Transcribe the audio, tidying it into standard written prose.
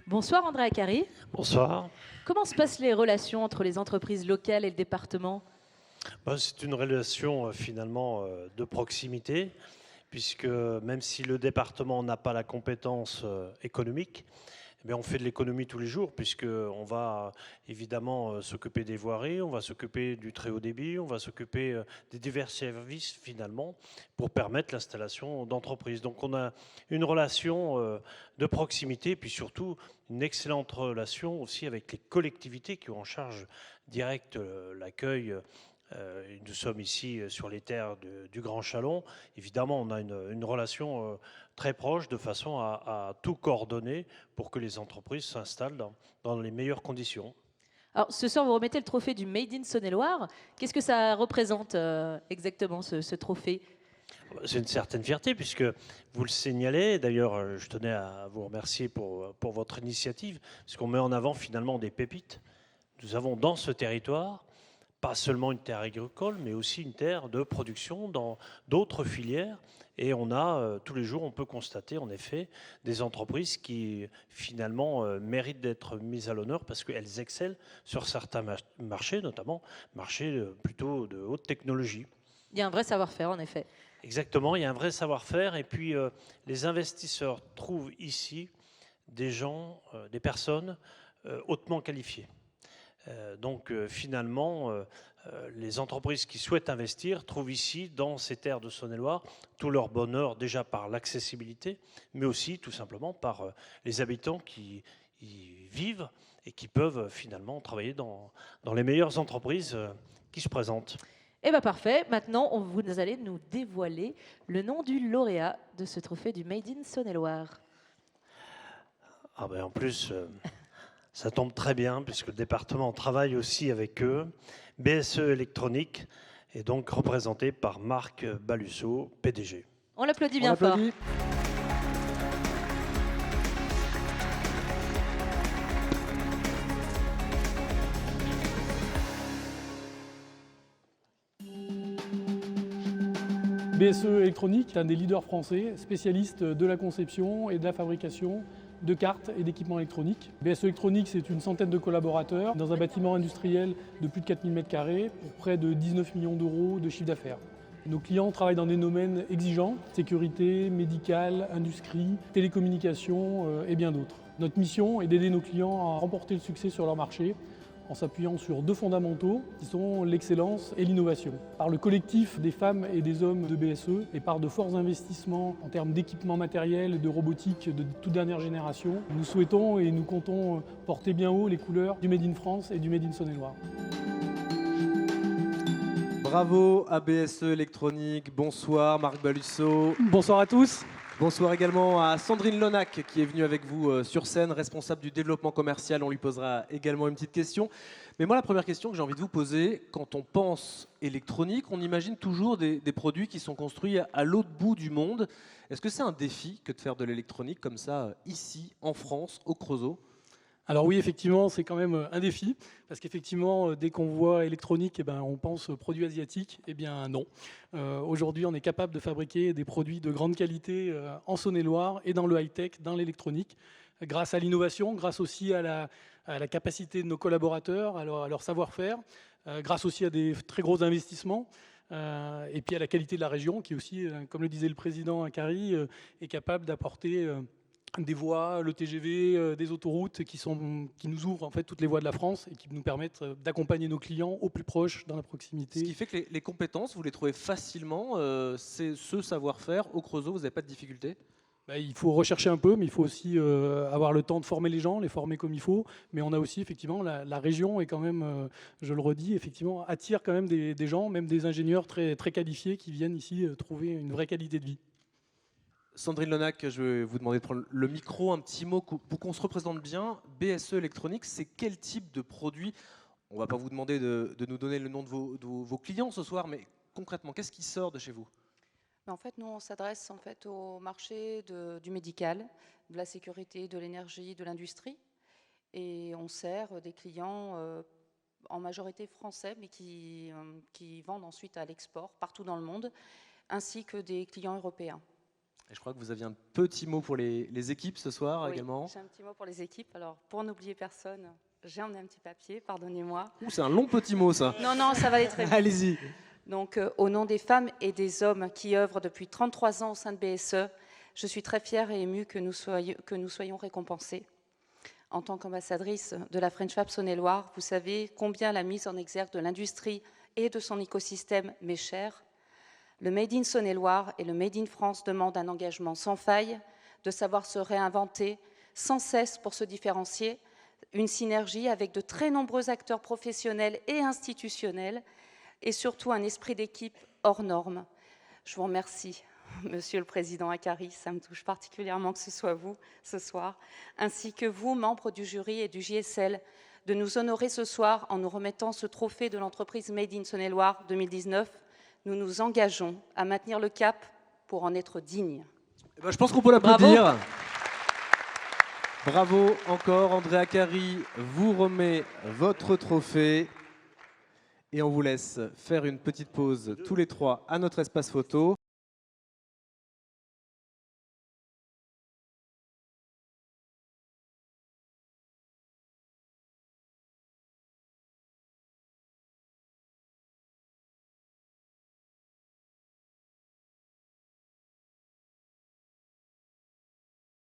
Bonsoir André Acari. Bonsoir. Comment se passent les relations entre les entreprises locales et le département? C'est une relation finalement de proximité, puisque même si le département n'a pas la compétence économique, eh bien, on fait de l'économie tous les jours, puisqu'on va évidemment s'occuper des voiries, on va s'occuper du très haut débit, on va s'occuper des divers services finalement pour permettre l'installation d'entreprises. Donc on a une relation de proximité, puis surtout une excellente relation aussi avec les collectivités qui ont en charge directe l'accueil. Nous sommes ici sur les terres du Grand Chalon. Évidemment, on a une relation très proche de façon à tout coordonner pour que les entreprises s'installent dans les meilleures conditions. Alors, ce soir, vous remettez le trophée du Made in Saône-et-Loire. Qu'est-ce que ça représente exactement, ce trophée? C'est une certaine fierté puisque vous le signalez. D'ailleurs, je tenais à vous remercier pour votre initiative, parce qu'on met en avant finalement des pépites. Nous avons dans ce territoire pas seulement une terre agricole, mais aussi une terre de production dans d'autres filières. Et on a, tous les jours, on peut constater en effet des entreprises qui finalement méritent d'être mises à l'honneur parce qu'elles excellent sur certains marchés, notamment marchés plutôt de haute technologie. Il y a un vrai savoir-faire, en effet. Exactement, il y a un vrai savoir-faire et puis les investisseurs trouvent ici des gens, des personnes hautement qualifiées. Finalement, les entreprises qui souhaitent investir trouvent ici, dans ces terres de Saône-et-Loire, tout leur bonheur déjà par l'accessibilité, mais aussi tout simplement par les habitants qui y vivent et qui peuvent finalement travailler dans les meilleures entreprises qui se présentent. Eh bien, parfait. Maintenant, vous allez nous dévoiler le nom du lauréat de ce trophée du Made in Saône-et-Loire. Ah ben en plus, ça tombe très bien puisque le département travaille aussi avec eux. BSE Électronique est donc représenté par Marc Balusso, PDG. On l'applaudit On bien fort. applaudit. BSE Électronique est un des leaders français, spécialiste de la conception et de la fabrication de cartes et d'équipements électroniques. BSE Électronique, c'est une centaine de collaborateurs dans un bâtiment industriel de plus de 4000 m² pour près de 19 millions d'euros de chiffre d'affaires. Nos clients travaillent dans des domaines exigeants, sécurité, médical, industrie, télécommunications et bien d'autres. Notre mission est d'aider nos clients à remporter le succès sur leur marché en s'appuyant sur deux fondamentaux qui sont l'excellence et l'innovation. Par le collectif des femmes et des hommes de BSE et par de forts investissements en termes d'équipements matériels et de robotique de toute dernière génération, nous souhaitons et nous comptons porter bien haut les couleurs du Made in France et du Made in Saône-et-Loire. Bravo à BSE Électronique, bonsoir Marc Balusso. Bonsoir à tous. Bonsoir également à Sandrine Lonac qui est venue avec vous sur scène, responsable du développement commercial. On lui posera également une petite question. Mais moi, la première question que j'ai envie de vous poser, quand on pense électronique, on imagine toujours des produits qui sont construits à l'autre bout du monde. Est-ce que c'est un défi que de faire de l'électronique comme ça, ici, en France, au Creusot ? Alors oui, effectivement, c'est quand même un défi, parce qu'effectivement, dès qu'on voit électronique, on pense produits asiatiques. Eh bien non. Aujourd'hui, on est capable de fabriquer des produits de grande qualité en Saône-et-Loire et dans le high-tech, dans l'électronique, grâce à l'innovation, grâce aussi à la capacité de nos collaborateurs, à leur savoir-faire, grâce aussi à des très gros investissements. Et puis à la qualité de la région, qui aussi, comme le disait le président Acari, est capable d'apporter des voies, le TGV, des autoroutes qui nous ouvrent en fait toutes les voies de la France et qui nous permettent d'accompagner nos clients au plus proche, dans la proximité. Ce qui fait que les compétences, vous les trouvez facilement, c'est ce savoir-faire au Creusot, vous n'avez pas de difficulté ? Il faut rechercher un peu, mais il faut aussi avoir le temps de former les gens, les former comme il faut. Mais on a aussi effectivement la région est quand même, je le redis, effectivement attire quand même des gens, même des ingénieurs très, très qualifiés qui viennent ici trouver une vraie qualité de vie. Sandrine Lonac, je vais vous demander de prendre le micro, un petit mot pour qu'on se représente bien. BSE Électronique, c'est quel type de produit ? On ne va pas vous demander de nous donner le nom de vos clients ce soir, mais concrètement, qu'est-ce qui sort de chez vous ? En fait, nous, on s'adresse en fait au marché du médical, de la sécurité, de l'énergie, de l'industrie. Et on sert des clients en majorité français, mais qui vendent ensuite à l'export partout dans le monde, ainsi que des clients européens. Et je crois que vous aviez un petit mot pour les équipes ce soir Oui, également. j'ai un petit mot pour les équipes. Alors, pour n'oublier personne, j'ai emmené un petit papier, pardonnez-moi. Ouh, c'est un long petit mot ça. Non, non, ça va aller très vite. Allez-y. Donc, au nom des femmes et des hommes qui œuvrent depuis 33 ans au sein de BSE, je suis très fière et émue que nous soyons récompensés. En tant qu'ambassadrice de la French Fab Saône-et-Loire, vous savez combien la mise en exergue de l'industrie et de son écosystème m'est chère. Le Made in Saône-et-Loire et le Made in France demandent un engagement sans faille, de savoir se réinventer sans cesse pour se différencier, une synergie avec de très nombreux acteurs professionnels et institutionnels, et surtout un esprit d'équipe hors norme. Je vous remercie, Monsieur le Président Akari, ça me touche particulièrement que ce soit vous ce soir, ainsi que vous, membres du jury et du JSL, de nous honorer ce soir en nous remettant ce trophée de l'entreprise Made in Saône-et-Loire 2019. Nous nous engageons à maintenir le cap pour en être dignes. Eh ben, je pense qu'on peut l'applaudir. Bravo encore, André Akari vous remet votre trophée. Et on vous laisse faire une petite pause tous les trois à notre espace photo.